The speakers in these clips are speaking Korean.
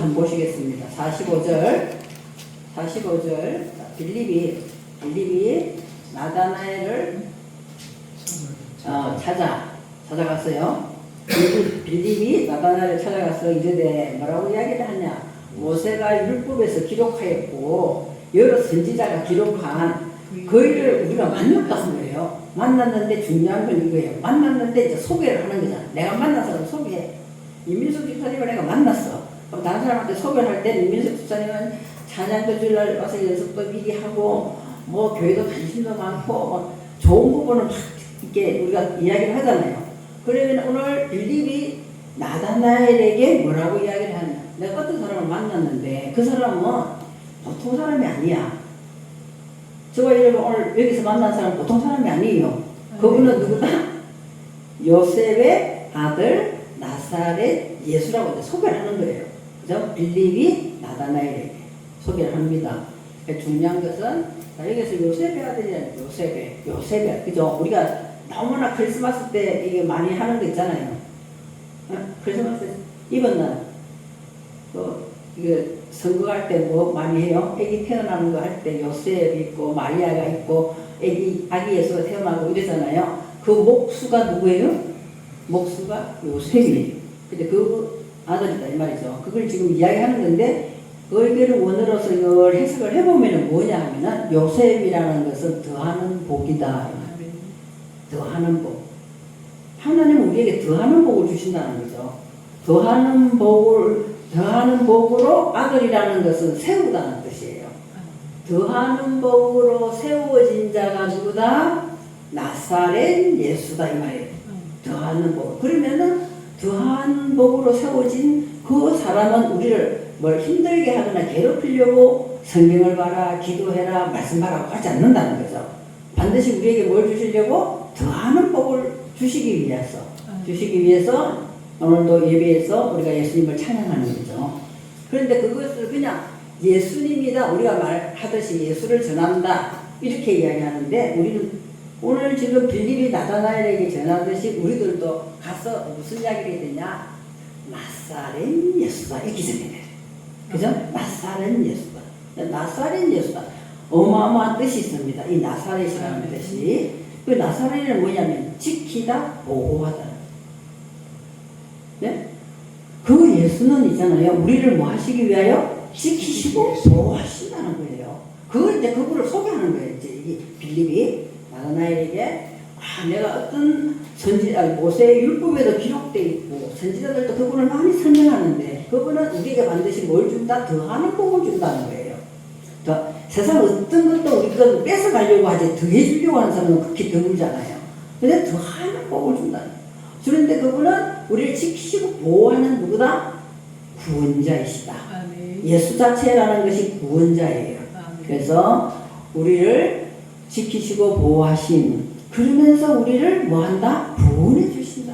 한번 보시겠습니다. 45절. 빌립이 나다나엘을 찾아갔어요. 빌립이 나다나엘을 찾아가서 이르되 뭐라고 이야기를 하냐? 모세가 율법에서 기록하였고 여러 선지자가 기록한 그 일을 우리가 만났다는 거예요. 만났는데 중요한 건 이거예요. 만났는데 이제 소개를 하는 거잖아. 내가 만난 사람 소개해. 이민석 집사님을 내가 만났어. 그럼 다른 사람한테 소개를 할 때는 이민석 집사님은 찬양도 주일날 와서 연습도 미리 하고 뭐 교회도 관심도 많고 뭐 좋은 부분을 막 이렇게 우리가 이야기를 하잖아요. 그러면 오늘 빌립이 나다나엘에게 뭐라고 이야기를 하냐? 내가 어떤 사람을 만났는데 그 사람은 보통 사람이 아니야. 저와 여러분 오늘 여기서 만난 사람은 보통 사람이 아니에요. 그분은 누구다? 요셉의 아들 나사렛 예수라고 이제 소개를 하는 거예요. 그죠? 빌립이 나다나엘에게 소개를 합니다. 중요한 것은 여기서 요셉의 아들이야. 요셉의 그죠? 우리가 너무나 크리스마스 때 이게 많이 하는 거 있잖아요. 크리스마스 이번 날 이게 선거할 때 뭐 많이 해요? 아기 태어나는 거 할 때 요셉이 있고 마리아가 있고 아기 예수가 태어나고 이러잖아요. 그 목수가 누구예요? 목수가 요셉이에요. 근데 그 아들이다 이 말이죠. 그걸 지금 이야기하는 건데 의계를 원어로서 이걸 해석을 해보면 뭐냐 하면은 요셉이라는 것은 더하는 복이다. 더하는 복. 하나님은 우리에게 더하는 복을 주신다는 거죠. 더하는 복으로 아들이라는 것은 세우다는 뜻이에요. 더하는 복으로 세워진 자가 누구다? 나사렛 예수다 이 말이에요. 더하는 복. 그러면은 더한 복으로 세워진 그 사람은 우리를 뭘 힘들게 하거나 괴롭히려고 성경을 봐라, 기도해라, 말씀 봐라고 하지 않는다는 거죠. 반드시 우리에게 뭘 주시려고? 더하는 복을 주시기 위해서 오늘도 예배에서 우리가 예수님을 찬양하는 거죠. 그런데 그것을 그냥 예수님이다 우리가 말하듯이 예수를 전한다 이렇게 이야기하는데 우리는 오늘 지금 빌립이 나다나엘에게 전하듯이 우리들도 가서 무슨 이야기를 해야 되냐? 나사렛 예수다 이렇게 전해야 돼. 그죠? 나사렛 예수다. 나사렛 예수다. 어마어마한 뜻이 있습니다. 이 나사렛이라는 뜻이. 그 나사렛은 뭐냐면 지키다, 보호하다. 네? 그 예수는 있잖아요. 우리를 뭐 하시기 위하여? 지키시고 보호하신다는 거예요. 그걸 이제 그분을 소개하는 거예요. 이제 이 빌립이 나다나엘에게 내가 어떤 모세의 율법에도 기록되어 있고 선지자들도 그분을 많이 설명하는데 그분은 우리에게 반드시 뭘 준다? 더하는 복을 준다는 거예요. 세상 어떤 것도 우리 건 뺏어가려고 하지 더해주려고 하는 사람은 극히 드물잖아요. 근데 더하는 복을 준다는 거예요. 그런데 그분은 우리를 지키시고 보호하는 누구다? 구원자이시다. 아멘. 예수 자체라는 것이 구원자예요. 아멘. 그래서 우리를 지키시고 보호하신 그러면서 우리를 뭐한다? 구원해 주신다.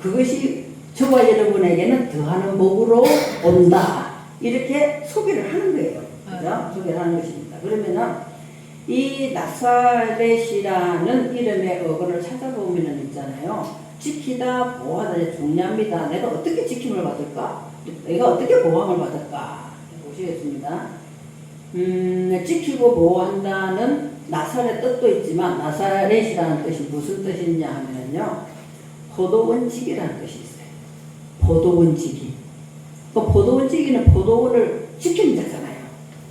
그것이 저와 여러분에게는 더하는 복으로 온다. 이렇게 소개를 하는 거예요. 그죠? 소개를 하는 것입니다. 그러면은 이 나사렛이라는 이름의 어근을 찾아보면 있잖아요. 지키다, 보호하다 중요합니다. 내가 어떻게 지킴을 받을까? 내가 어떻게 보호함을 받을까? 보시겠습니다. 지키고 보호한다는 나사렛 뜻도 있지만 나사렛이라는 뜻이 무슨 뜻이냐 하면요. 포도원지기라는 뜻이 있어요. 포도원지기. 그 포도원지기는 포도원을 지키는 자잖아요.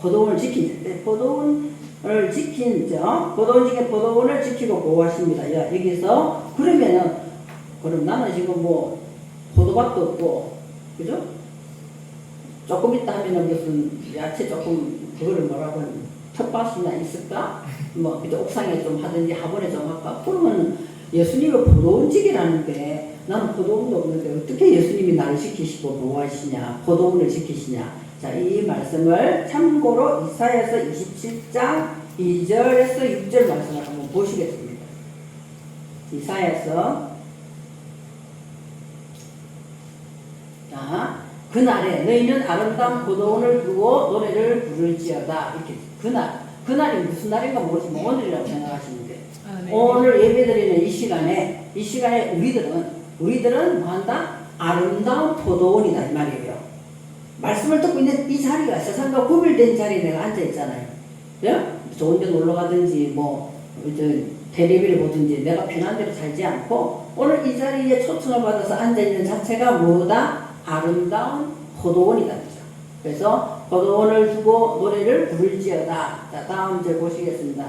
포도원을 지킨 자. 포도원을 지킨 자. 포도원지기 포도원을 지키고 보호하십니다. 여기서 그러면은 그럼 나는 지금 뭐 포도밭도 없고 그죠? 조금 있다 하면은 무슨 야채 조금 그거를 뭐라고 하는 텃밭이나 있을까? 뭐 그죠? 옥상에 좀 하든지 화분에 좀 할까? 그러면 예수님은 포도원지기라는데 나는 포도원도 없는데 어떻게 예수님이 나를 지키시고 보호하시냐? 포도원을 지키시냐? 자, 이 말씀을 참고로 이사야서 27장 2절에서 6절 말씀을 한번 보시겠습니다. 이사야서 자, 그날에 너희는 아름다운 포도원을 두고 노래를 부를지어다. 이렇게 그날이 무슨 날인가 모르지만 오늘이라고 생각하시는데 네. 오늘 예배드리는 이 시간에 우리들은 뭐한다? 아름다운 포도원이다 이 말이에요. 말씀을 듣고 있는 이 자리가 세상과 구별된 자리에 내가 앉아 있잖아요. 예? 좋은 데 놀러 가든지 뭐 텔레비를 보든지 내가 편한 대로 살지 않고 오늘 이 자리에 초청을 받아서 앉아 있는 자체가 뭐다? 아름다운 포도원이다. 그래서 포도원을 두고 노래를 부를지어다. 자, 다음 절 보시겠습니다.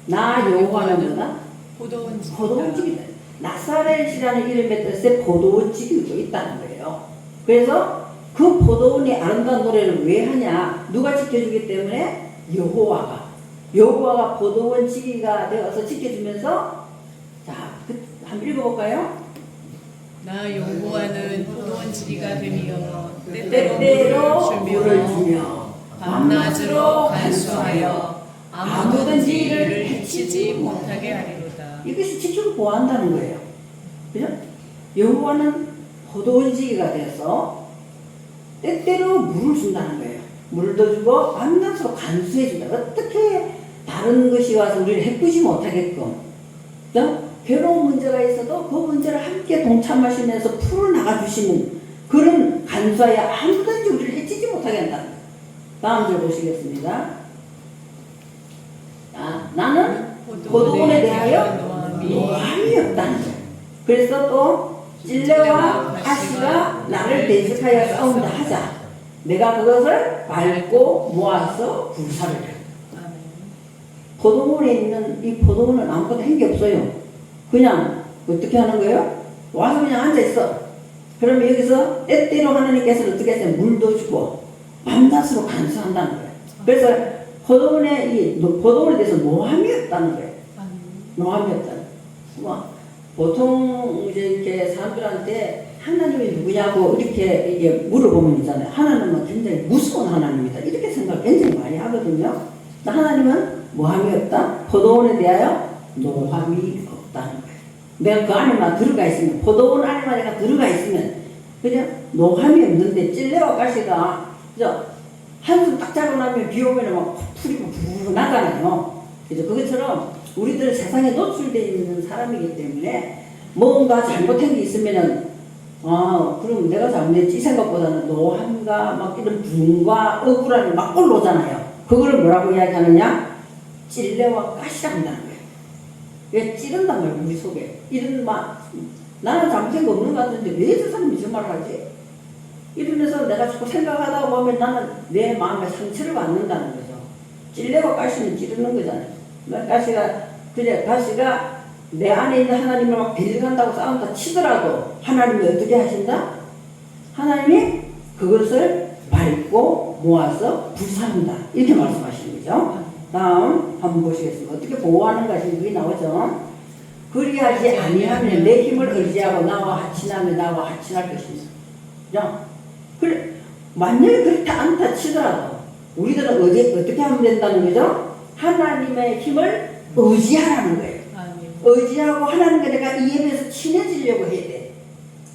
나 여호와는 뭐다? 포도원집이다. 나사렛이라는 이름의 뜻에 포도원집이 있다는 거예요. 그래서 그 포도원의 아름다운 노래를 왜 하냐? 누가 지켜주기 때문에? 여호와가 포도원 지기가 되어서 지켜주면서 자, 한번 읽어볼까요? 나 여호와는 포도원 지기가 되며 때때로 물을 주며 밤낮으로 간수하여 아무든지 이를 해치지 못하게 하리로다. 이것이 지키고 보호한다는 거예요. 그죠? 여호와는 포도원 지기가 되어서 때때로 물을 준다는 거예요. 물도 주고 밤낮으로 간수해 준다. 어떻게 다른 것이 와서 우리를 해꾸지 못하게끔, 그죠? 괴로운 문제가 있어도 그 문제를 함께 동참하시면서 풀어나가 주시는 그런 간수하에 아무든지 우리를 해치지 못하게 한다. 다음 절 보시겠습니다. 나는 포도원에 대하여 노함이 없다는 거예요. 그래서 또 찔레와 가시가 나를 대적하여 싸운다 하자. 내가 그것을 밟고 모아서 불사를 해. 포도원에 있는 이 포도원은 아무것도 한 게 없어요. 그냥 어떻게 하는 거예요? 와서 그냥 앉아있어. 그러면 여기서 때때로 하나님께서는 어떻게 했어요? 물도 주고 밤낮으로 간수한다는 거예요. 그래서 포도원에 대해서 노함이 없다는 거예요. 노함이 없다는 거예요. 보통 이제 이렇게 사람들한테 하나님이 누구냐고 이렇게 이게 물어보면 있잖아요. 하나님은 굉장히 무서운 하나님이다. 이렇게 생각을 굉장히 많이 하거든요. 하나님은 노함이 없다. 포도원에 대하여 노함이 없다는 거예요. 내가 그 안에만 들어가 있으면, 포도원 안에만 내가 들어가 있으면 그냥 노함이 없는데 찔레와 가시가 한숨 딱 자고 나면 비 오면 막 풀이 부르르 나잖아요. 그래서 그것처럼 우리들은 세상에 노출되어 있는 사람이기 때문에 뭔가 잘못한 게 있으면은 그럼 내가 잘못했지 이 생각보다는 노함과 막 이런 분과 억울함이 막 올라오잖아요. 그거를 뭐라고 이야기하느냐? 찔레와 가시라 한다는 거예요. 왜 찌른단 말이에요, 우리 속에. 이런 나는 잘못한 거 없는 것 같은데 왜 저 사람이 저 말을 하지? 이러면서 내가 자꾸 생각하다 보면 나는 내 마음에 상처를 받는다는 거죠. 찔레와 가시는 찌르는 거잖아요. 가시가 내 안에 있는 하나님을 막 빌려간다고 싸운다 치더라도 하나님이 어떻게 하신다? 하나님이 그것을 밟고 모아서 불사른다. 이렇게 말씀하시는 거죠. 다음 한번 보시겠습니다. 어떻게 보호하는 것이 여기 나오죠. 그리하지 아니하면 내 힘을 의지하고 나와 하친하면 나와 하친할 것입니다. 그래, 만약에 그렇게 않다 치더라도 우리들은 어떻게 하면 된다는 거죠? 하나님의 힘을 의지하라는 거예요. 의지하고 하나님과 내가 이 예배에서 친해지려고 해야 돼.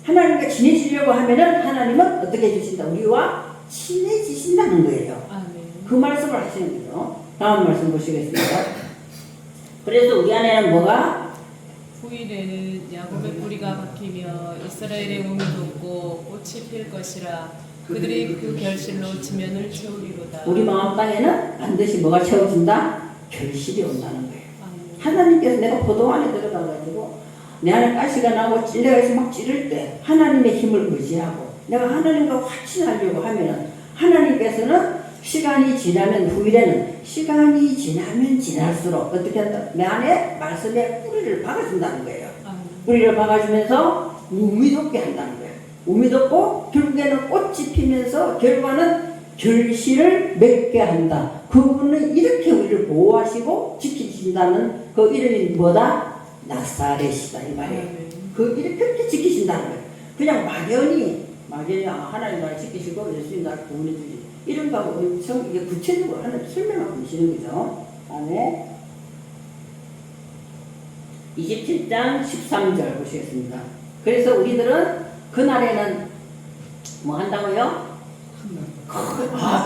하나님과 친해지려고 하면은 하나님은 어떻게 해주신다? 우리와 친해지신다는 거예요. 그 말씀을 하시는 거죠. 다음 말씀 보시겠습니다. 그래서 우리 안에는 뭐가? 후일에는 야곱의 뿌리가 박히며 이스라엘의 몸이 돋고 꽃이 필 것이라. 그들이 그 결실로 지면을 채우리로다. 우리 마음 땅에는 반드시 뭐가 채워진다? 결실이 온다는 거예요. 하나님께서 내가 포도 안에 들어가가지고 내 안에 가시가 나고 찔레가 있어 막 찌를 때 하나님의 힘을 의지하고 내가 하나님과 화친하려고 하면은 하나님께서는 시간이 지나면 후일에는 시간이 지나면 지날수록 어떻게 한다? 내 안에 말씀에 뿌리를 박아준다는 거예요. 뿌리를 박아주면서 우미 돋게 한다는 거예요. 우미 돋고 결국에는 꽃이 피면서 결과는 결실을 맺게 한다. 그분은 이렇게 우리를 보호하시고 지키신다는 그 이름이 뭐다? 나사렛이다 이 말이에요. 이렇게 그렇게 지키신다는 거예요. 그냥 막연히 하나님 나를 지키시고 예수님 나를 구원해 주시 이런 거하고 엄청 이게 구체적으로 하나님 설명하고 계시는 거죠. 다음에 27장 13절 보시겠습니다. 그래서 우리들은 그날에는 뭐 한다고요?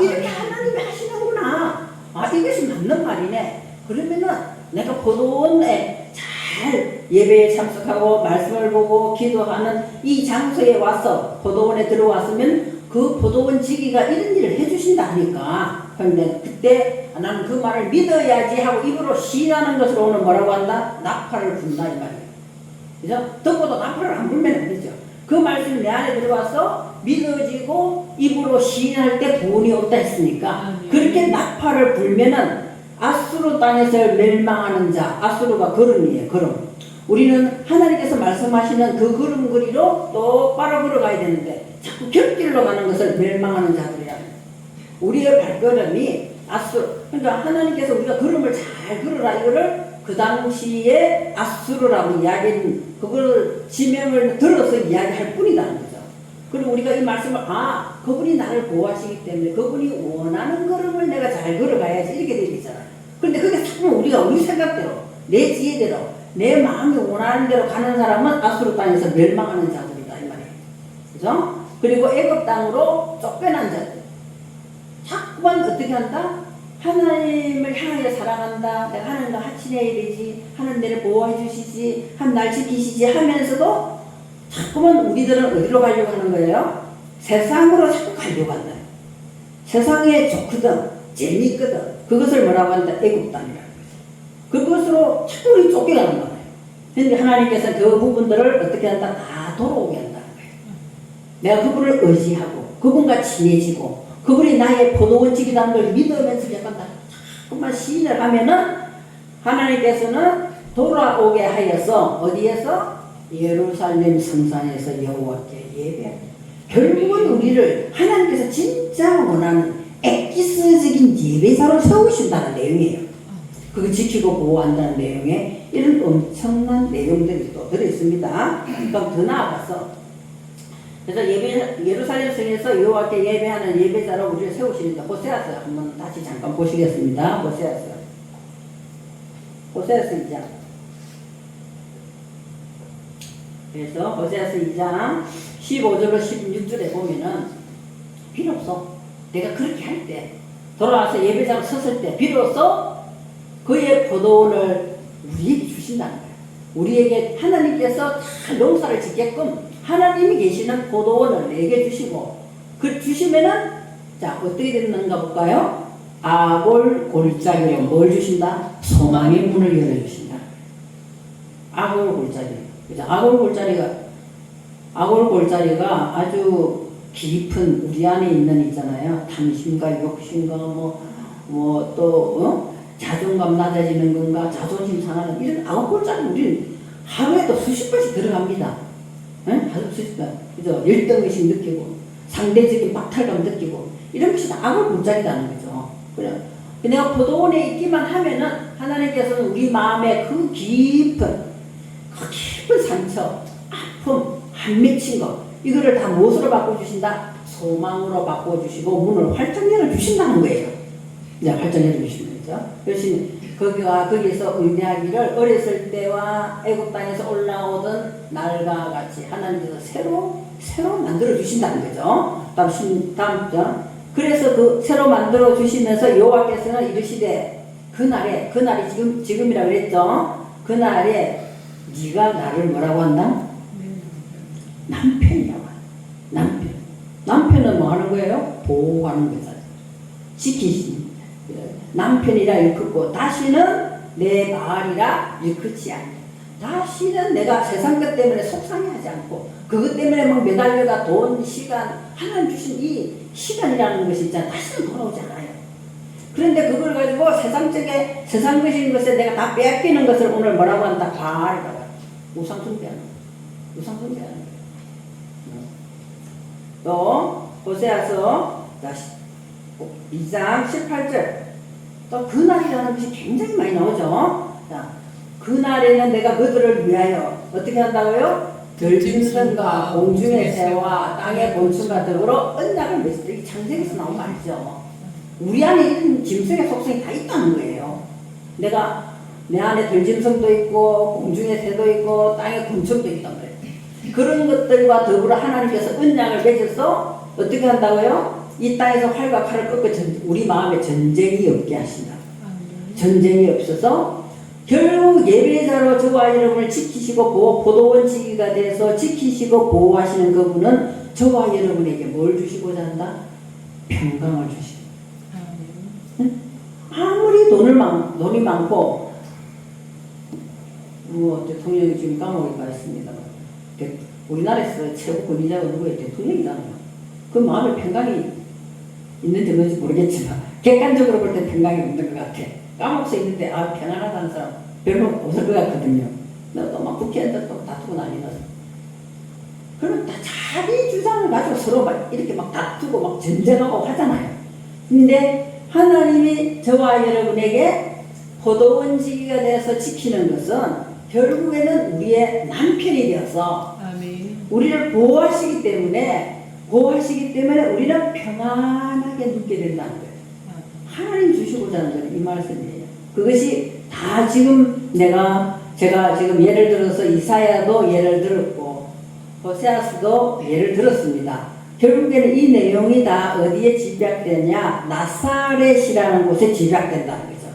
이렇게 하나님이 하시는구나. 이것이 맞는 말이네. 그러면은 내가 포도원에 잘 예배에 참석하고 말씀을 보고 기도하는 이 장소에 와서 포도원에 들어왔으면 그 포도원 지기가 이런 일을 해주신다 하니까 그런데 그때 나는 그 말을 믿어야지 하고 입으로 시인하는 것을 오늘 뭐라고 한다? 나팔을 분다 이 말이에요. 그래서 듣고도 나팔을 안 불면 안 되죠. 그 말씀이 내 안에 들어와서 믿어지고 입으로 시인할 때 돈이 없다 했으니까 그렇게 나팔을 불면은 아수르 땅에서 멸망하는 자, 아수르가 걸음이에요. 걸음. 우리는 하나님께서 말씀하시는 그 걸음걸이로 똑바로 걸어가야 되는데 자꾸 곁길로 가는 것을 멸망하는 자들이야. 우리의 발걸음이 아수르. 그러니까 하나님께서 우리가 걸음을 잘 걸어라 이거를 그 당시에 아수르라고 이야기는 그걸 지명을 들어서 이야기할 뿐이다는 거죠. 그리고 우리가 이 말씀을 그분이 나를 보호하시기 때문에 그분이 원하는 걸음을 내가 잘 걸어가야지 이렇게 되겠잖아요. 그런데 그게 자꾸 우리가 우리 생각대로 내 지혜대로 내 마음이 원하는 대로 가는 사람은 아수르 땅에서 멸망하는 자들이다 이 말이에요. 그죠? 그리고 애굽 땅으로 쫓겨난 자들. 자꾸만 어떻게 한다? 하나님을 향하여 사랑한다. 내가 하나님과 하친해야 되지. 하나님 나를 보호해 주시지. 하나님 날 지키시지 하면서도 자꾸만 우리들은 어디로 가려고 하는 거예요? 세상으로 자꾸 가려고 한다. 세상에 좋거든. 재미있거든. 그것을 뭐라고 한다? 애굽 땅이라는 거죠. 그것으로 자꾸 우리 쫓겨가는 거예요. 그런데 하나님께서 그 부분들을 어떻게 한다? 다 돌아오게 한다는 거예요. 내가 그분을 의지하고 그분과 친해지고 그분이 나의 포도원직이라는 걸 믿으면서 약간 자꾸만 시인을 하면은 하나님께서는 돌아오게 하여서 어디에서? 예루살렘 성산에서 여호와께 예배하는. 결국은 우리를 하나님께서 진짜 원하는 엑기스적인 예배자로 세우신다는 내용이에요. 그거 지키고 보호한다는 내용에 이런 엄청난 내용들이 또 들어있습니다. 그럼 더 나아가서 그래서 예루살렘 성에서 여호와께 예배하는 예배자로 우리를 세우시는데 호세아서 한번 다시 잠깐 보시겠습니다. 호세아서 2장. 그래서 호세아서 2장 15절로 16절에 보면은 비로소 내가 그렇게 할 때 돌아와서 예배자로 섰을 때 비로소 그의 포도원을 우리에게 주신다는 거예요. 우리에게 하나님께서 다 농사를 짓게끔 하나님이 계시는 포도원을 내게 주시고 그 주시면은 자 어떻게 됐는가 볼까요? 아골 골짜기로 뭘 주신다? 소망의 문을 열어주신다. 아골 골짜기. 그죠? 아골 골짜기가 아주 깊은 우리 안에 있는 있잖아요. 탐심과 욕심과 자존감 낮아지는 건가, 자존심 상하는 이런 아골골짜기 우리는 하루에도 수십 번씩 들어갑니다. 수십 번. 그죠? 열등의식 느끼고, 상대적인 박탈감 느끼고, 이런 것이 다 아골골짜기라는 거죠. 그래. 내가 포도원에 있기만 하면은 하나님께서는 우리 마음에 그 깊은 상처, 아픔, 안 맺힌 것, 이거를 다 무엇으로 바꿔주신다? 소망으로 바꿔주시고 문을 활짝 열어주신다는 거예요. 이제 활짝 열어주시는 거죠. 그래서 거기서 의미하기를 어렸을 때와 애굽 땅에서 올라오던 날과 같이 하나님께서 새로 만들어 주신다는 거죠. 다음 절. 그래서 그 새로 만들어 주시면서 여호와께서는 이르시되 그날이 지금이라 그랬죠. 그날에 네가 나를 뭐라고 한다? 남편이라고 한다. 남편은 뭐 하는 거예요? 보호하는 거잖아요. 지키시는. 남편이라 일컫고 다시는 내 말이라 일컫지 않네. 다시는 내가 세상 것 때문에 속상해하지 않고 그것 때문에 막 매달려가 돈, 시간, 하나님 주신 이 시간이라는 것이 있잖아. 다시는 돌아오지 않아요. 그런데 그걸 가지고 세상 것인 것에 내가 다 빼앗기는 것을 오늘 뭐라고 한다? 바알이라고 한다. 우상숭배하는 거예요. 또 호세아서 2장 18절 또 그날이라는 것이 굉장히 많이 나오죠. 자, 그날에는 내가 그들을 위하여 어떻게 한다고요? 들짐승과 공중의 새와 땅의 곤충과 더불어 언약을 맺었다. 이게 창세기에서 나온 말이죠. 우리 안에 이런 짐승의 속성이 다 있다는 거예요. 내 안에 들짐승도 있고 공중의 새도 있고 땅의 곤충도 있단 말이에요. 그런 것들과 더불어 하나님께서 언약을 맺어서 어떻게 한다고요? 이 땅에서 활과 칼을 꺾어 우리 마음에 전쟁이 없게 하신다. 전쟁이 없어서 결국 예배자로 저와 여러분을 지키시고 포도원 지기가 돼서 지키시고 보호하시는 그분은 저와 여러분에게 뭘 주시고자 한다? 평강을 주시고. 아무리 돈이 많고 대통령이 지금 감옥에 가 있습니다. 우리나라에서 최고 권위자가 누구예요? 대통령이잖아요. 그 마음에 평강이 있는지 뭔지 모르겠지만 객관적으로 볼 때 평강이 없는 것 같아. 감옥에 있는데 편안하다는 사람 별로 없을 것 같거든요. 또막 국회의원들 또 다투고 난리 나서. 그러면 다 자기 주장을 가지고 서로 막 이렇게 막 다투고 막 전쟁하고 하잖아요. 근데 하나님이 저와 여러분에게 포도원지기가 돼서 지키는 것은 결국에는 우리의 남편이 되어서 아멘. 우리를 보호하시기 때문에 우리는 평안하게 눕게 된다는 거예요. 하나님 주시고자 하는 거는 이 말씀이에요. 그것이 다 지금 제가 지금 예를 들어서 이사야도 예를 들었고 호세아서도 예를 들었습니다. 결국에는 이 내용이 다 어디에 집약되냐? 나사렛이라는 곳에 집약된다는 거죠.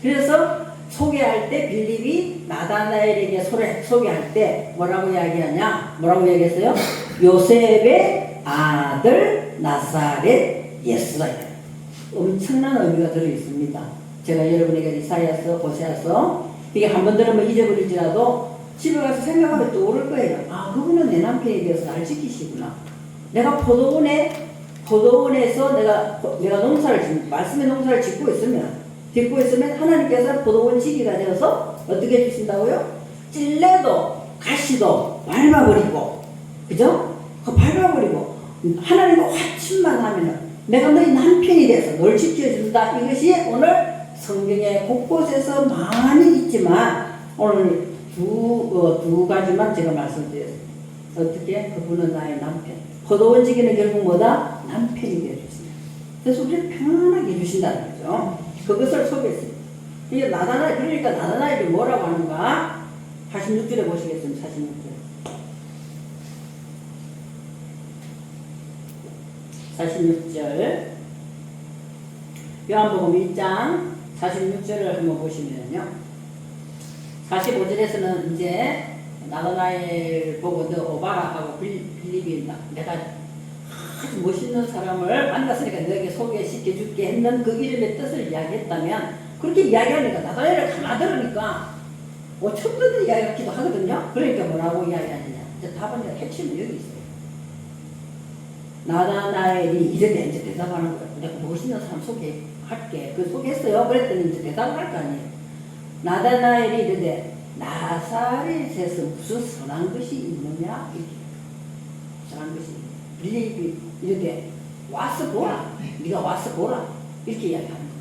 그래서 소개할 때 빌립이 나다나엘에게 소개할 때 뭐라고 이야기하냐? 뭐라고 얘기했어요? 요셉의 아들 나사렛 예수다. 엄청난 의미가 들어있습니다. 제가 여러분에게 이사야서, 호세아서 이게 한번 들으면 잊어버리지라도 집에 가서 생각하면 또 오를 거예요. 그분은 내 남편이 되어서 날 지키시구나. 내가 포도원에서 내가 말씀의 농사를 짓고 있으면 하나님께서 포도원 지기가 되어서 어떻게 해주신다고요? 찔레도 가시도 밟아버리고, 그죠? 밟아버리고 하나님과 화친만 하면은 내가 너희 남편이 돼서 널 지켜준다. 이것이 오늘 성경의 곳곳에서 많이 있지만 오늘 두 가지만 제가 말씀드렸습니다. 어떻게? 그분은 나의 남편. 포도원 지기는 결국 뭐다? 남편이 되어주십니다. 그래서 우리를 편안하게 해주신다는 거죠. 그것을 소개했습니다. 이게 그러니까 나다나엘이 뭐라고 하는가? 46절에 보시겠습니다. 46절. 요한복음 1장 46절을 한번 보시면요. 45절에서는 이제 나다나엘 보고 너 오바라 하고 빌립이 내가 아주 멋있는 사람을 만났으니까 너에게 소개시켜 줄게 했는 그 이름의 뜻을 이야기했다면 그렇게 이야기하니까 나다나엘을 가만 들으니까 처음 듣는 이야기 같기도 하거든요. 그러니까 뭐라고 이야기하느냐. 이제 답은 핵심은 여기 있어요. 나다나엘이 이제 대답하는 거예요. 내가 멋있는 사람 소개할게. 소개했어요. 그랬더니 이제 대답을 할 거 아니에요. 나다나엘이 이르되 나사렛에서 무슨 선한 것이 있느냐? 이렇게. 선한 것이 빌립이 이렇게 와서 보라. 네가 와서 보라. 이렇게 이야기하는 거예요.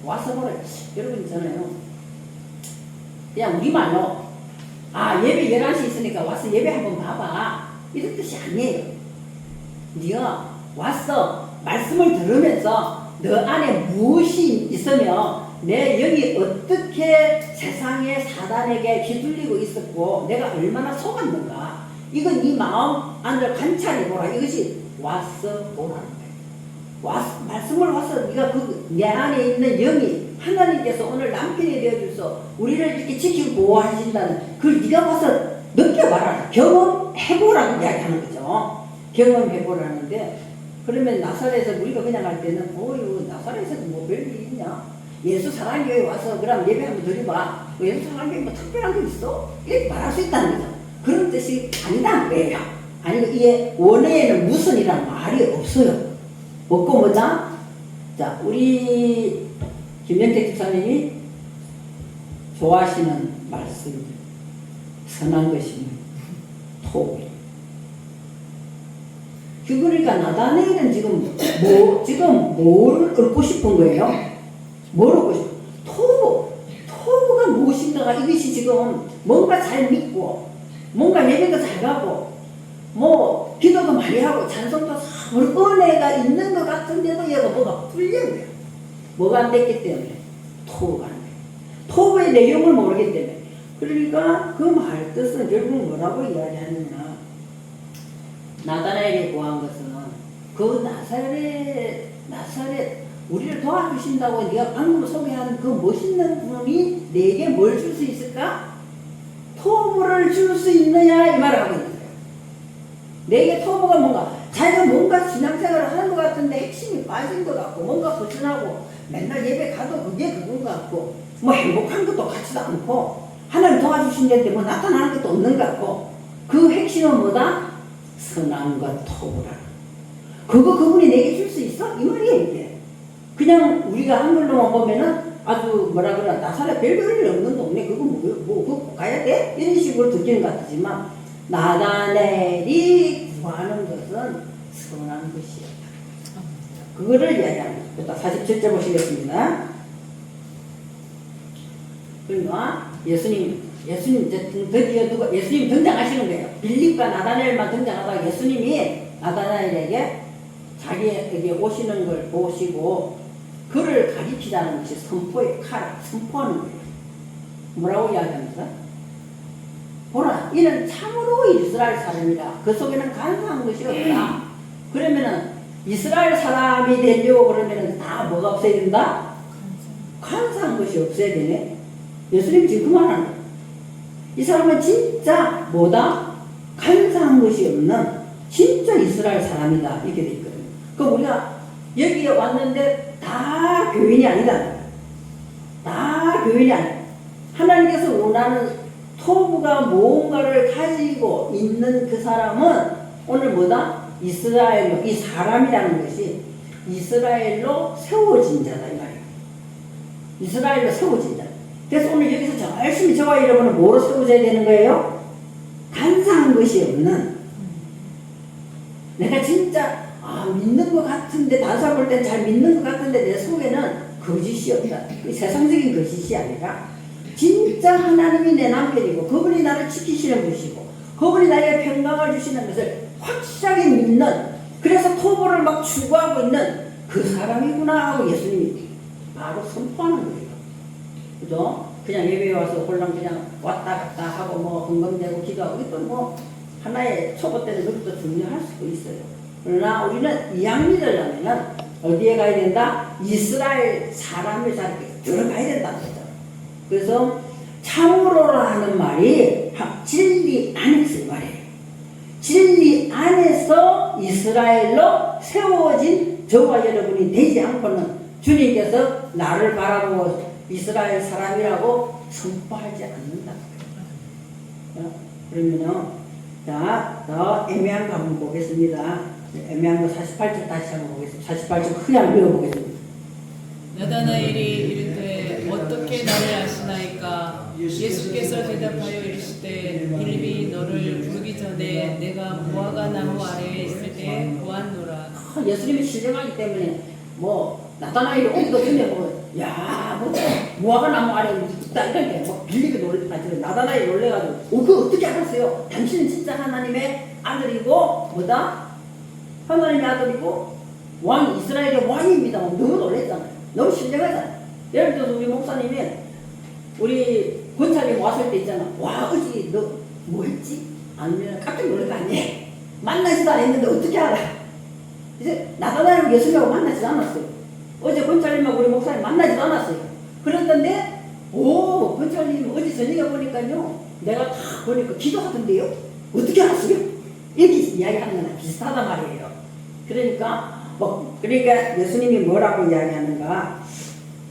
와서 보라. 여러분 있잖아요. 그냥 우리말로 예배 11시 있으니까 와서 예배 한번 봐봐. 이런 뜻이 아니에요. 네가 와서 말씀을 들으면서 너 안에 무엇이 있으며 내 영이 어떻게 세상의 사단에게 휘둘리고 있었고 내가 얼마나 속았는가 이건 네 마음 안을 관찰해보라. 이것이 와서 보라는 거예요. 말씀을 와서 네가 내 안에 있는 영이 하나님께서 오늘 남편이 되어줘서 우리를 이렇게 지키고 보호하신다는 그걸 네가 와서 느껴봐라. 경험해보라고 이야기하는 거죠. 경험해보라는데 그러면 나사렛에서 우리가 그냥 할 때는 나사렛에서 뭐 별일이 있냐? 예수 사랑교회 와서 그럼 예배 한번 드려봐. 예수 사랑교회 뭐 특별한 게 있어? 이렇게 말할 수 있다는 거죠. 그런 뜻이 아니다는 거예요. 아니고 이게 원어에는 무슨이란 말이 없어요. 없고 뭐다? 자, 우리 김영택 집사님이 좋아하시는 말씀 선한 것이면 토. 그러니까 나다나엘은 지금 뭘 얻고 싶은 거예요? 뭘 얻고 싶어? 토부가 무엇인가가 이것이 지금 뭔가 잘 믿고 뭔가 예배도 잘 가고 뭐 기도도 많이 하고 찬송도 은혜가 있는 것 같은데도 얘가 뭐가 풀린 거야. 뭐가 안 됐기 때문에 토부가 안 돼. 토부의 내용을 모르기 때문에. 그러니까 그 말 뜻은 결국 뭐라고 이야기하느냐. 나다나엘이 구한 것은 그 나사렛 우리를 도와주신다고 네가 방금 소개한 그 멋있는 분이 내게 뭘 줄 수 있을까? 토부를 줄 수 있느냐 이 말을 하고 있는 거예요. 내게 토부가 뭔가 자기가 뭔가 신앙생활을 하는 것 같은데 핵심이 빠진 것 같고 뭔가 불순하고 맨날 예배 가도 그게 그건 것 같고 뭐 행복한 것도 같지도 않고 하나님 도와주신다는데 뭐 나타나는 것도 없는 것 같고 그 핵심은 뭐다? 선함과 토부라. 그거 그분이 내게 줄 수 있어? 이 말이야 이게. 그냥 우리가 한글로만 보면은 아주 뭐라 그러나 나사렛 별별 없는 동네 그거 그거 가야 돼? 이런 식으로 듣기는 같지만 나다넬이 구하는 것은 선한 것이었다. 그거를 이야기합니다. 47절 보시겠습니다. 그러니까 예수님 이제 드디어 누가 예수님 등장하시는 거예요. 빌립과 나다넬만 등장하다가 예수님이 나다넬에게 자기에게 오시는 걸 보시고 그를 가리키자는 것이 선포의 칼, 선포하는 거예요. 뭐라고 이야기합니까? 보라, 이는 참으로 이스라엘 사람이다. 그 속에는 간사한 것이 없다. 그러면은 이스라엘 사람이 되려고 그러면은 다 뭐가 없어야 된다? 간사한 것이 없어야 되네. 예수님 지금 그만하는 거예요. 이 사람은 진짜 뭐다? 간사한 것이 없는 진짜 이스라엘 사람이다. 이렇게 돼 있거든요. 그럼 우리가 여기에 왔는데 다 교인이 아니다. 다 교인이 아니다. 하나님께서 원하는 토부가 무언가를 가지고 있는 그 사람은 오늘 뭐다? 이스라엘로, 이 사람이라는 것이 이스라엘로 세워진 자다 이 말이에요. 이스라엘로 세워진 자. 그래서 오늘 여기서 열심히 저와 여러분은 뭐로 세워져야 되는 거예요? 간사한 것이 없는, 내가 진짜 믿는 것 같은데 다른 사람 볼 땐 잘 믿는 것 같은데 내 속에는 거짓이 없다. 세상적인 거짓이 아니라 진짜 하나님이 내 남편이고 그분이 나를 지키시는 분이시고 그분이 나에게 평강을 주시는 것을 확실하게 믿는, 그래서 토보를 막 추구하고 있는 그 사람이구나 하고 예수님이 바로 선포하는 거예요. 그죠? 그냥 예배에 와서 홀랑 그냥 왔다 갔다 하고 뭐 헌금되고 기도하고 이것도 뭐 하나의 초보 때는 그것도 중요할 수도 있어요. 그러나 우리는 이왕 믿으려면 어디에 가야 된다? 이스라엘 사람의 자리에 들어가야 된다는 거죠. 그래서 참으로라 하는 말이 진리 안에서 말이에요. 진리 안에서 이스라엘로 세워진 저와 여러분이 되지 않고는 주님께서 나를 바라보고 이스라엘 사람이라고 선포하지 않는다. 그러면은 자, 더 애매한 거 한번 보겠습니다. 애매한 거 48절 다시 한번 보겠습니다. 48절 크게 한번 읽어보겠습니다. 나다나엘이 이르되 어떻게 나를 아시나이까? 예수께서 대답하여 이르시되 빌립이 너를 부르기 전에 내가 무화과 나무 아래에 있을 때 보았노라. 예수님이 신령하기 때문에 뭐 나다나엘이 오기도 전에 무화과 나무 아래에 있다 이럴 때 빌립이 나다나엘이 놀래가지고 그거 어떻게 알았어요? 당신은 진짜 하나님의 아들이고 뭐다? 하나님의 아들이고 왕 이스라엘의 왕입니다. 너무 놀랬잖아요. 너무 신령하잖아요. 예를 들어서 우리 목사님이 우리 권사님 왔을 때 있잖아. 와, 어제 너 뭐 했지? 아니면 깜짝 놀랄 거 아니야? 만나지도 않았는데 어떻게 알아? 이제 나다나엘하고 예수님하고 만나지도 않았어요. 어제 권사님하고 우리 목사님 만나지도 않았어요. 그랬는데 권사님 어제 저녁에 보니까요, 내가 다 보니까 기도하던데요? 어떻게 알았어요? 이렇게 이야기하는 거랑 비슷하단 말이에요. 그러니까 예수님이 뭐라고 이야기하는가?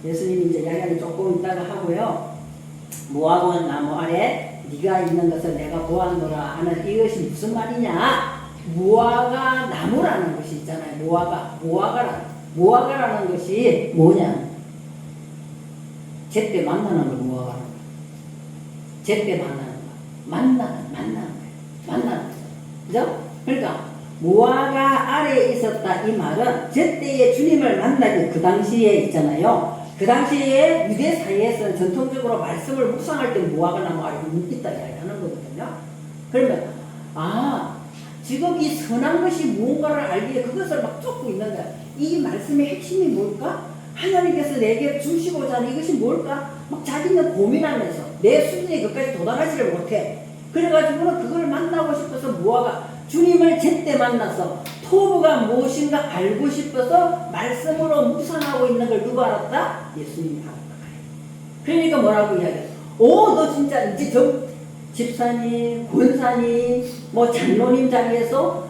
예수님이 이제 이야기하는 조금 있다가 하고요. 무화과 나무 아래 네가 있는 것을 내가 보았노라 하는 이것이 무슨 말이냐? 무화과 나무라는 것이 있잖아요. 무화과라는 것이 뭐냐? 제때 만나는 걸 무화과라는 거예요. 제때 만나는 거예요. 그죠? 그러니까 무화과 아래에 있었다 이 말은 제때에 주님을 만나기 그 당시에 있잖아요. 그 당시에 유대 사이에서는 전통적으로 말씀을 묵상할 때 무화과 나무 아래에 있다 이야기하는 거거든요. 그러면 지금 이 선한 것이 무언가를 알기에 그것을 막 쫓고 있는 거야. 이 말씀의 핵심이 뭘까? 하나님께서 내게 주시고자 하는 이것이 뭘까? 막 자기는 고민하면서 내 수준에 그까지 도달하지를 못해. 그래가지고는 그걸 만나고 싶어서 무화과 주님을 제때 만나서 토부가 무엇인가 알고 싶어서 말씀으로 묵상하고 있는 걸 누가 알았다? 예수님이 알았다. 그러니까 뭐라고 이야기해? 너 진짜 이제 집사님, 권사님, 뭐 장로님 자리에서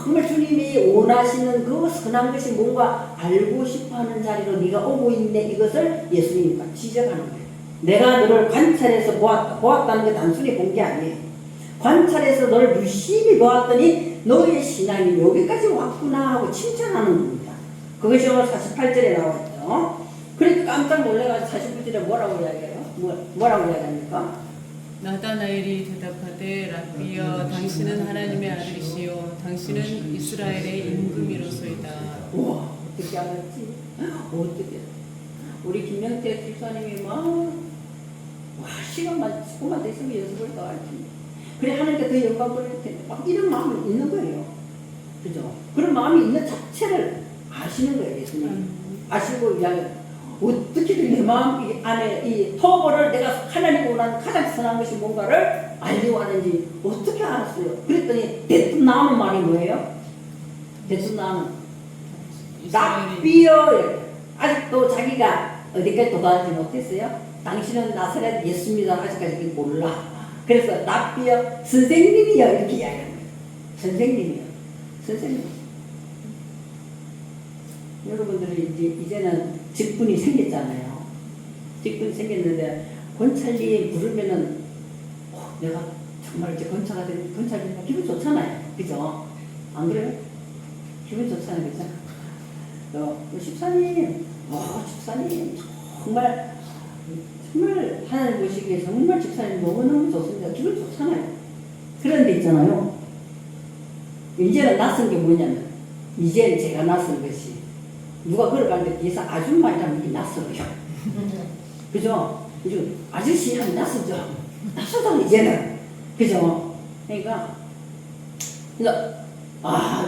정말 주님이 원하시는 그 선한 것이 뭔가 알고 싶어하는 자리로 네가 오고 있네, 이것을 예수님과 지적하는 거예요. 내가 너를 관찰해서 보았다는 게 단순히 본 게 아니에요. 관찰해서 너를 유심히 보았더니 너의 신앙이 여기까지 왔구나 하고 칭찬하는 겁니다. 그것이 오늘 48절에 나와 있죠. 그러니까 깜짝 놀라가지고 49절에 뭐라고 이야기해요? 뭐라고 이야기합니까? 나다나엘이 대답하되 랍비여 당신은 하나님의 아들이시요 당신은 이스라엘의 임금이로소이다. 우와, 어떻게 알았지? 어떻게? 우리 김명태 집사님이 막 시간만 조금만 더 있으면 연습을 더 알지. 그래 하나님께 더 영광 돌릴 텐데 막 이런 마음이 있는 거예요. 그죠? 그런 마음이 있는 자체를 아시는 거예요, 예수님. 아시고 이야기. 어떻게든 내 마음 안에 이 토벌을 내가 하나님 원하는 가장 선한 것이 뭔가를 알려고 하는지 어떻게 알았어요? 그랬더니 대뜸 나오는 말이 뭐예요? 대뜸 나오는 랍비여. 아직도 자기가 어디까지 도달하지 못했어요? 당신은 나사렛 예수입니다. 아직까지 몰라. 그래서 랍비여 선생님이여 이렇게 이야기하는 거예요. 선생님이요. 선생님. 여러분들이 이제는 직분이 생겼잖아요. 직분이 생겼는데 권찰리 부르면은 내가 정말 이제 권찰가 되면 권찰리니까 기분 좋잖아요. 그죠? 안 그래요? 기분 좋잖아요. 그죠? 집사님, 집사님 정말 하나님 보시기에 정말 집사님 너무너무 좋습니다. 기분 좋잖아요. 그런데 있잖아요. 이제는 낯선 게 뭐냐면 이제는 제가 낯선 것이 누가 걸어가는데 뒤에서 아줌마이라는 게 낯설어요. 그죠? 이제 아저씨 하면 낯설죠. 낯설잖아 이제는. 그죠? 그러니까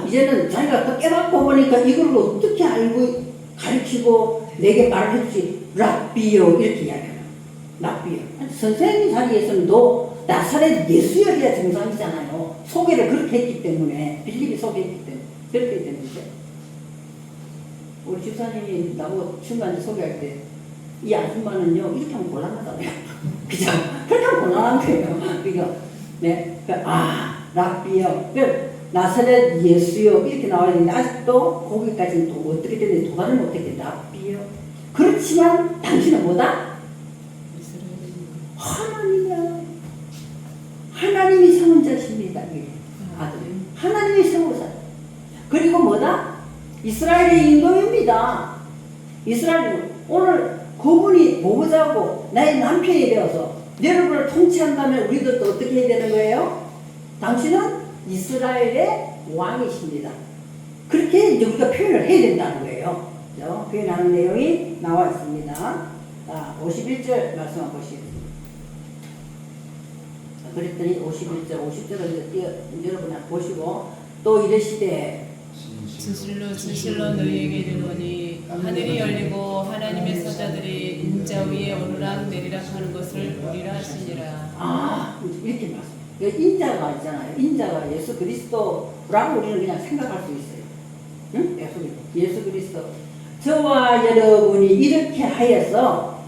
이제는 자기가 또 깨닫고 보니까 이걸 어떻게 알고 가르치고 내게 말을 해주지. 랍비요 이렇게 이야기해요. 랍비요. 선생님 자리에서는 너 나사렛 예수여야 정상이잖아요. 소개를 그렇게 했기 때문에 빌립이 소개했기 때문에 그렇게 됐는데 우리 집사님이 나보고 친구한테 소개할 때 이 아줌마는요 이렇게 하면 곤란하잖아요. 그죠? 그렇게 하면 곤란한 거예요. 그죠? 네. 랍비요. 나사렛 예수요 이렇게 나와야 되는데 아직도 거기까지는 또 어떻게 되는지 도달을 못했겠다. 랍비요. 그렇지만 당신은 뭐다? 하나님이야. 하나님이 세운 자십니다. 아들. 하나님이 세운 자. 그리고 뭐다? 이스라엘의 임금입니다. 이스라엘 오늘 그분이 보호자고 나의 남편이 되어서 여러분을 통치한다면 우리들도 어떻게 해야 되는 거예요? 당신은 이스라엘의 왕이십니다. 그렇게 이제 우리가 표현을 해야 된다는 거예요. 그렇죠? 표현하는 내용이 나와 있습니다. 자, 51절 말씀 한번 보시겠습니다. 그랬더니 51절, 50절을 여러분 보시고 또 이르시되 진실로 너희에게 이르노니 하늘이 열리고 하나님의 사자들이 인자 위에 오르락 내리락 하는 것을 보리라 하시니라. 이렇게 말씀. 인자가 있잖아요. 인자가 예수 그리스도라고 우리는 그냥 생각할 수 있어요. 응? 예수 그리스도. 저와 여러분이 이렇게 하여서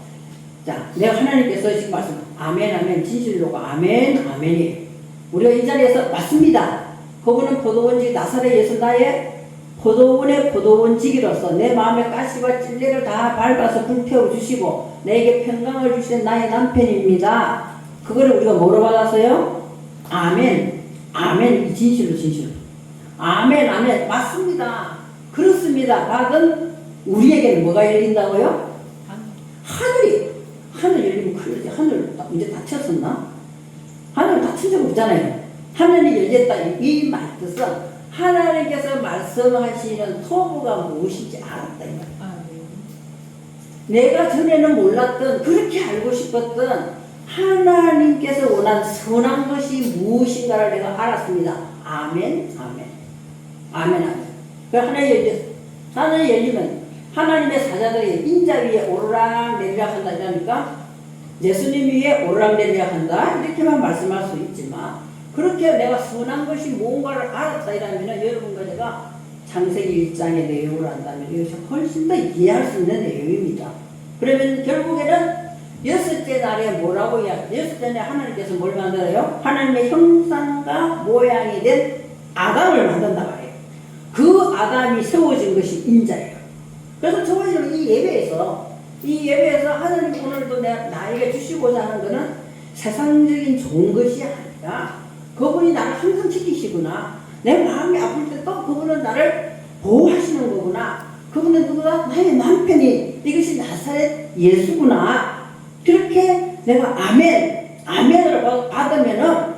자, 내가 하나님께서 지금 말씀 아멘 아멘 진실로가 아멘 아멘이에요. 우리가 이 자리에서 맞습니다. 그분은 포도원지 나사렛 예수 나의 포도원의 포도원지기로서 내 마음의 가시와 찔레를 다 밟아서 불태워 주시고 내게 평강을 주시는 나의 남편입니다. 그거를 우리가 뭐로 받았어요? 아멘 아멘 진실로 아멘 아멘 맞습니다. 그렇습니다. 받은 우리에게는 뭐가 열린다고요? 하늘 열리면 큰일 나지. 하늘 이제 닫혔었나? 하늘 닫힌 적 없잖아요. 하늘이 열렸다. 이 말 뜻은 하나님께서 말씀하시는 토부가 무엇인지 알았다. 이 말. 내가 전에는 몰랐던 그렇게 알고 싶었던 하나님께서 원하는 선한 것이 무엇인가를 내가 알았습니다. 아멘 아멘 아멘 아멘. 그 하늘이 열렸어. 하늘이 열리면 하나님의 사자들이 인자 위에 오르락 내리락 한다 이러니까 예수님 위에 오르락 내리락 한다 이렇게만 말씀할 수 있지만 그렇게 내가 선한 것이 뭔가를 알았다 이러면 여러분과 제가 창세기 1장의 내용을 안다면 이것이 훨씬 더 이해할 수 있는 내용입니다. 그러면 결국에는 여섯째 날에 뭐라고 이야기해요? 여섯째 날에 하나님께서 뭘 만들어요? 하나님의 형상과 모양이 된 아담을 만든다 말이에요. 그 아담이 세워진 것이 인자예요. 그래서 저희는 이 예배에서 하나님 오늘도 나에게 주시고자 하는 것은 세상적인 좋은 것이 아니라 그분이 나를 항상 지키시구나. 내 마음이 아플 때 또 그분은 나를 보호하시는 거구나. 그분은 누구다? 나의 남편이 이것이 나사렛 예수구나. 그렇게 내가 아멘을 받으면은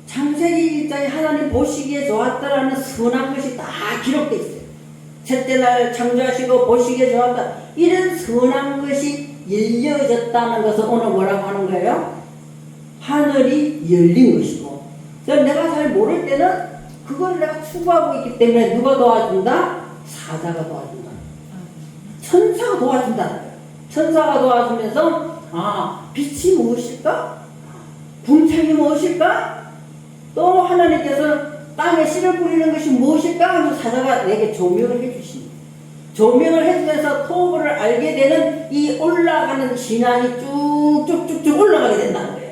창세기 1장에 하나님 보시기에 좋았다라는 선한 것이 다 기록되어 있어요. 첫째 날 창조하시고 보시기에 좋았다. 이런 선한 것이 열려졌다는 것은 오늘 뭐라고 하는 거예요? 하늘이 열린 것이고. 내가 잘 모를 때는 그걸 내가 추구하고 있기 때문에 누가 도와준다? 사자가 도와준다. 천사가 도와준다. 천사가 도와주면서 빛이 무엇일까? 궁창이 무엇일까? 또 하나님께서 땅에 씨를 뿌리는 것이 무엇일까? 하면서 사자가 내게 조명을 해주십니다. 조명을 해주면서 토부를 알게 되는 이 올라가는 진앙이 쭉쭉쭉쭉 올라가게 된다는 거예요.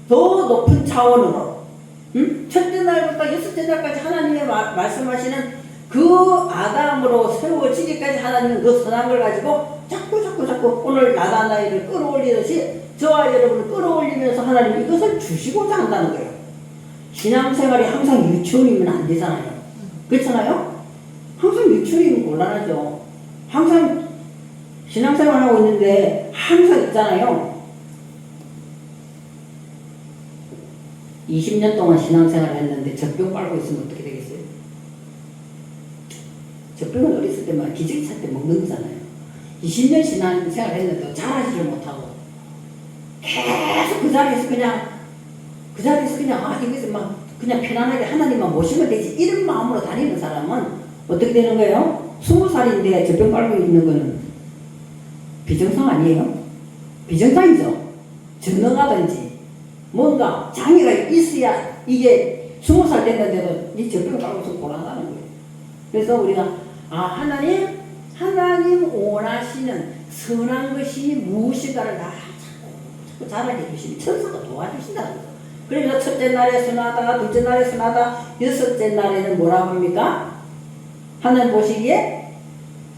더 높은 차원으로. 첫째 날부터 여섯째 날까지 하나님의 말씀하시는 그 아담으로 세워지기까지 하나님은 그 선한 걸 가지고 자꾸 오늘 나다나이를 끌어올리듯이 저와 여러분을 끌어올리면서 하나님 이것을 주시고자 한다는 거예요. 신앙생활이 항상 유치원이면 안 되잖아요. 그렇잖아요? 항상 유치원이면 곤란하죠. 항상 신앙생활하고 있는데 항상 있잖아요. 20년 동안 신앙생활을 했는데 젖병 빨고 있으면 어떻게 되겠어요? 젖병은 어렸을 때만 기저귀 찰 때 먹는 거잖아요. 20년 신앙생활을 했는데 잘하지를 못하고 계속 그 자리에서 그냥 이것을 막 그냥 편안하게 하나님만 모시면 되지 이런 마음으로 다니는 사람은 어떻게 되는 거예요? 20살인데 젖병 빨고 있는 거는 비정상 아니에요? 비정상이죠. 전능하든지 뭔가 장애가 있어야 이게 20살 됐는데도 이 젖병을 빨고 있으면 곤란하다는 거예요. 그래서 우리가 하나님 원하시는 선한 것이 무엇인가를 다 자꾸 잘하게 해주시니 천사가 도와주신다는 거예요. 그러니까 첫째 날에 선하다, 둘째 날에 선하다, 여섯째 날에는 뭐라고 합니까? 하나님 보시기에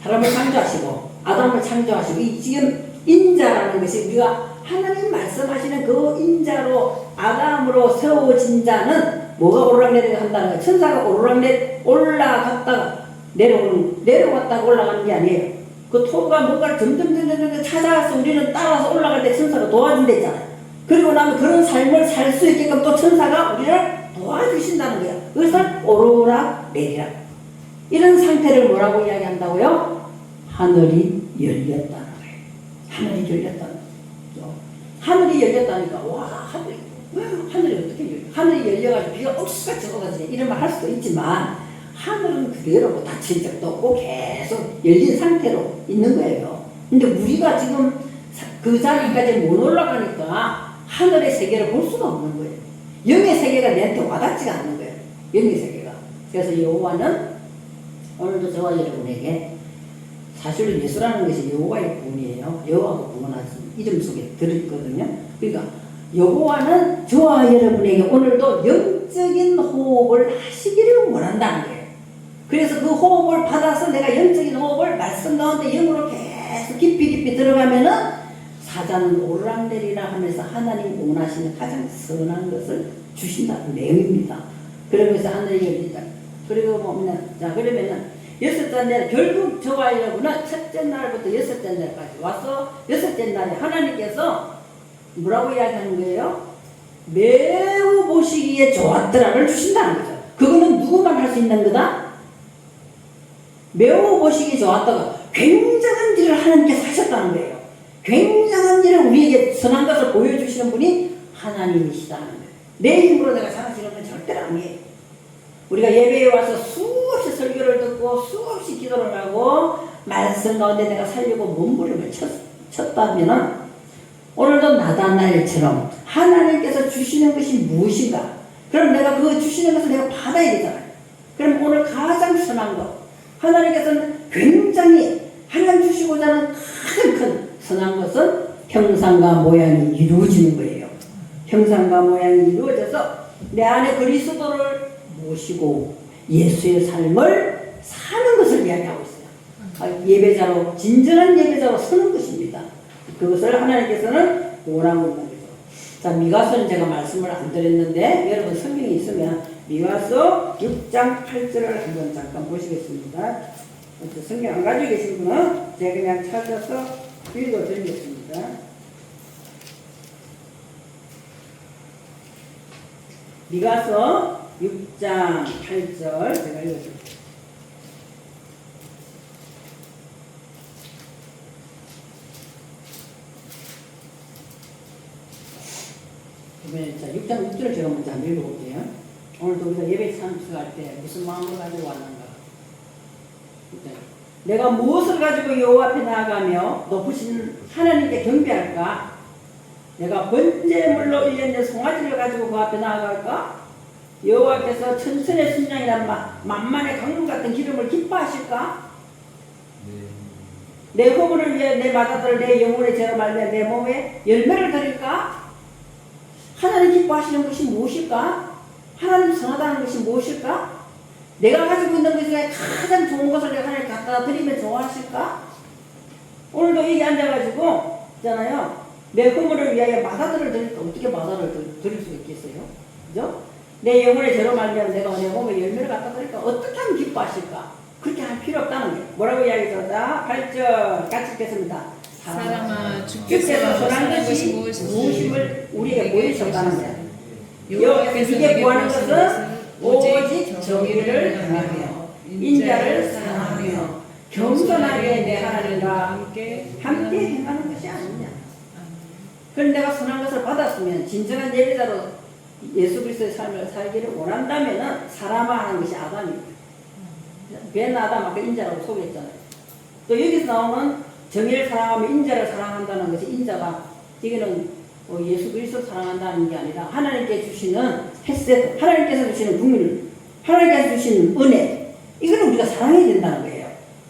사람을 창조하시고 아담을 창조하시고 이 지금 인자라는 것이 우리가 하나님 말씀하시는 그 인자로 아담으로 세워진 자는 뭐가 오르락내리락 한다는 거예요. 천사가 올라갔다가 내려갔다가 올라가는 게 아니에요. 그 토가 뭔가를 점점 찾아가서 우리는 따라서 올라갈 때 천사가 도와준댔잖아요. 그리고 나면 그런 삶을 살 수 있게끔 또 천사가 우리를 도와주신다는 거예요. 그것을 오르락 내리락. 이런 상태를 뭐라고 이야기한다고요? 하늘이 열렸다는 거예요. 하늘이 열렸다는 거죠. 하늘이 열렸다니까 와 하늘이 어떻게 열려? 하늘이 열려가지고 비가 억수같이 쏟아지네 이런 말 할 수도 있지만 하늘은 그대로 닫힌 적도 없고 계속 열린 상태로 있는 거예요. 근데 우리가 지금 그 자리까지 못 올라가니까 하늘의 세계를 볼 수가 없는 거예요. 영의 세계가 내한테 와닿지가 않는 거예요. 영의 세계가. 그래서 여호와는 오늘도 저와 여러분에게 사실은 예수라는 것이 여호와의 구원이에요. 여호와가 구원하신 이름 속에 들어있거든요. 그러니까 여호와는 저와 여러분에게 오늘도 영적인 호흡을 하시기를 원한다는 거예요. 그래서 그 호흡을 받아서 내가 영적인 호흡을 말씀 가운데 영으로 계속 깊이 들어가면은 사자는 오르락내리락 하면서 하나님 원하시는 가장 선한 것을 주신다는 내용입니다. 그러면서 하늘이 열린다. 그리고 그러면은 여섯째 날 결국 저와 여러분은 첫째 날부터 여섯째 날까지 와서 여섯째 날에 하나님께서 뭐라고 이야기하는 거예요? 매우 보시기에 좋았더라를 주신다는 거죠. 그거는 누구만 할 수 있는 거다? 매우 보시기에 좋았다가 굉장한 일을 하나님께서 하셨다는 거예요. 굉장한 일을 우리에게 선한 것을 보여주시는 분이 하나님이시다는 거예요. 내 힘으로 내가 잘하시는 건 절대로 아니에요. 우리가 예배에 와서 수없이 설교를 듣고 수없이 기도를 하고 말씀 가운데 내가 살려고 몸부림을 쳤다면 오늘도 나다나엘처럼 하나님께서 주시는 것이 무엇인가? 그럼 내가 그 주시는 것을 내가 받아야 되잖아요. 그럼 오늘 가장 선한 것 하나님께서는 굉장히 하나님 주시고자 하는 가장 큰 선한 것은 형상과 모양이 이루어지는 거예요. 형상과 모양이 이루어져서 내 안에 그리스도를 모시고 예수의 삶을 사는 것을 이야기하고 있어요. 예배자로, 진정한 예배자로 서는 것입니다. 그것을 하나님께서는 원하고 있는 거죠. 자, 미가서는 제가 말씀을 안 드렸는데 여러분 성경이 있으면 미가서 6장 8절을 한번 잠깐 보시겠습니다. 성경 안 가지고 계신 분은 제가 그냥 찾아서 읽어드리겠습니다. 미가서 6장 8절 제가 읽어드릴게요. 자, 6장 6절을 제가 먼저 한번 읽어볼게요. 오늘도 우리가 예배 참석할 때 무슨 마음을 가지고 왔는가? 내가 무엇을 가지고 여호와 앞에 나아가며 높으신 하나님께 경배할까? 내가 번제물로 일련된 송아지를 가지고 그 앞에 나아갈까? 여호와께서 천천의 순양이라는 만만의 강물 같은 기름을 기뻐하실까? 내 허물을 위해 내 마다들을 내 영혼의 죄로 말며 내 몸에 열매를 드릴까? 하나님 기뻐하시는 것이 무엇일까? 하나님 선하다는 것이 무엇일까? 내가 가지고 있는 것 중에 가장 좋은 것을 내가 하나님 갖다 드리면 좋아하실까? 오늘도 여기 앉아가지고 있잖아요. 내 허물을 위하여 마다들을 드릴까? 어떻게 마다를 드릴 수 있겠어요? 그죠? 내 영혼의 죄로 말미암아 내가 내 몸에 열매를 갖다 드릴까? 어떻게 하면 기뻐하실까? 그렇게 할 필요 없다는 거예요. 뭐라고 이야기했죠? 8절 같이 읽겠습니다. 사람아 주께서 선한 것이 무엇임을 우리에게 보이셨다는 거예요. 여호와께서 이게 구하는 것은 오직 정의를 행하며 인자를 사랑하며 겸손하게 내 하나님과 함께 행하는 것이 아니냐. 그런데 내가 선한 것을 받았으면 진정한 예배자로 예수 그리스도의 삶을 살기를 원한다면 사람아 하는 것이 아담입니다. 벤 아담 아까 인자라고 소개했잖아요. 또 여기서 나오는 정의를 사랑하며 인자를 사랑한다는 것이 인자가 이거는 예수 그리스도 사랑한다는 게 아니라 하나님께 주시는 햇셋, 하나님께서 주시는 국민을, 하나님께서 주시는 은혜, 이거는 우리가 사랑해야 된다는 거예요.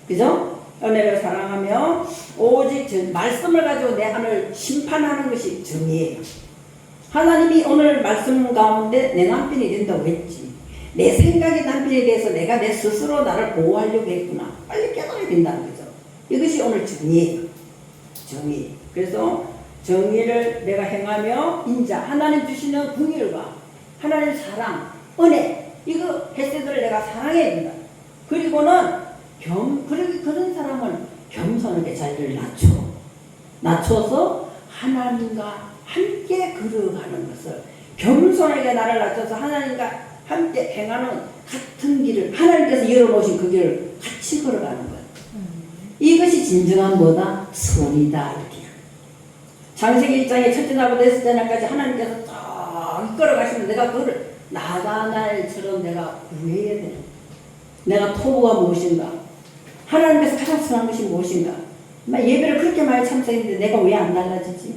그죠? 은혜를 사랑하며 오직 말씀을 가지고 내 안을 심판하는 것이 정의예요. 하나님이 오늘 말씀 가운데 내 남편이 된다고 했지. 내 생각의 남편에 대해서 내가 내 스스로 나를 보호하려고 했구나. 빨리 깨달아야 된다는 거죠. 이것이 오늘 정의예요. 정의. 그래서 정의를 내가 행하며 인자, 하나님 주시는 긍휼과 하나님 사랑, 은혜, 이거 햇새들을 내가 사랑해야 된다. 그리고는 그런 사람은 겸손하게 자기를 낮춰서 하나님과 함께 걸어가는 것을, 겸손하게 나를 낮춰서 하나님과 함께 행하는 같은 길을, 하나님께서 열어놓으신 그 길을 같이 걸어가는 것. 이것이 진정한 뭐다? 선이다. 이렇게. 창세기 1장에 첫째 날부터 넷째 날까지 하나님께서 쫙 이끌어가시면 내가 그를 나다나엘처럼 내가 구해야 되는 거야. 내가 토부가 무엇인가? 하나님께서 가장 선한 것이 무엇인가? 예배를 그렇게 많이 참석했는데 내가 왜 안 달라지지?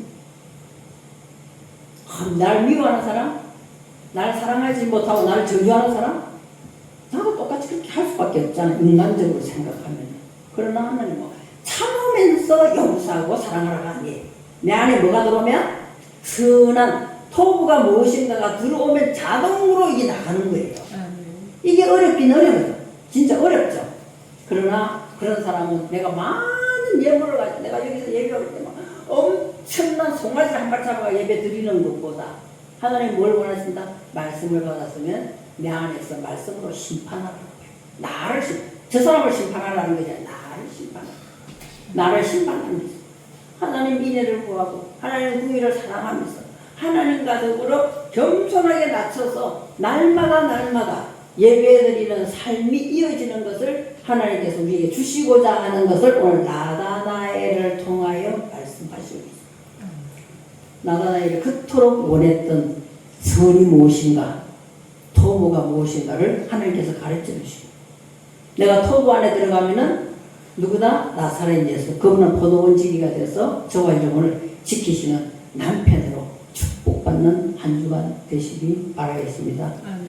날 미워하는 사람? 나를 사랑하지 못하고 나를 저주하는 사람? 나도 똑같이 그렇게 할 수밖에 없잖아. 인간적으로 생각하면. 그러나 하나님은 참으면서 용서하고 사랑하라가 아니에요. 내 안에 뭐가 들어오면 선한 토부가 무엇인가가 들어오면 자동으로 이게 나가는 거예요. 이게 어렵긴 어려워요. 진짜 어렵죠. 그러나 그런 사람은 내가 많은 예물을 가지고 내가 여기서 예배할 때 막 엄청난 송아지를 한 발 잡아가 예배 드리는 것보다 하나님 뭘 원하신다? 말씀을 받았으면 내 안에서 말씀으로 심판하라는 거예요. 저 사람을 심판하라는 거지 나를 심판하라. 나를 심판하는 거지. 하나님 인애를 구하고 하나님 긍휼을 사랑하면서 하나님과 더불어 겸손하게 낮춰서 날마다 예배드리는 삶이 이어지는 것을 하나님께서 우리에게 주시고자 하는 것을 오늘 나다나엘을 통하여 말씀하시고 있습니다. 나다나엘이 그토록 원했던 선이 무엇인가, 토부가 무엇인가를 하나님께서 가르쳐 주시고, 내가 토부 안에 들어가면은 누구다? 나사렛 예수. 그분은 포도원 지기가 돼서 저와 영혼을 지키시는 남편으로 축복받는 한 주간 되시기 바라겠습니다.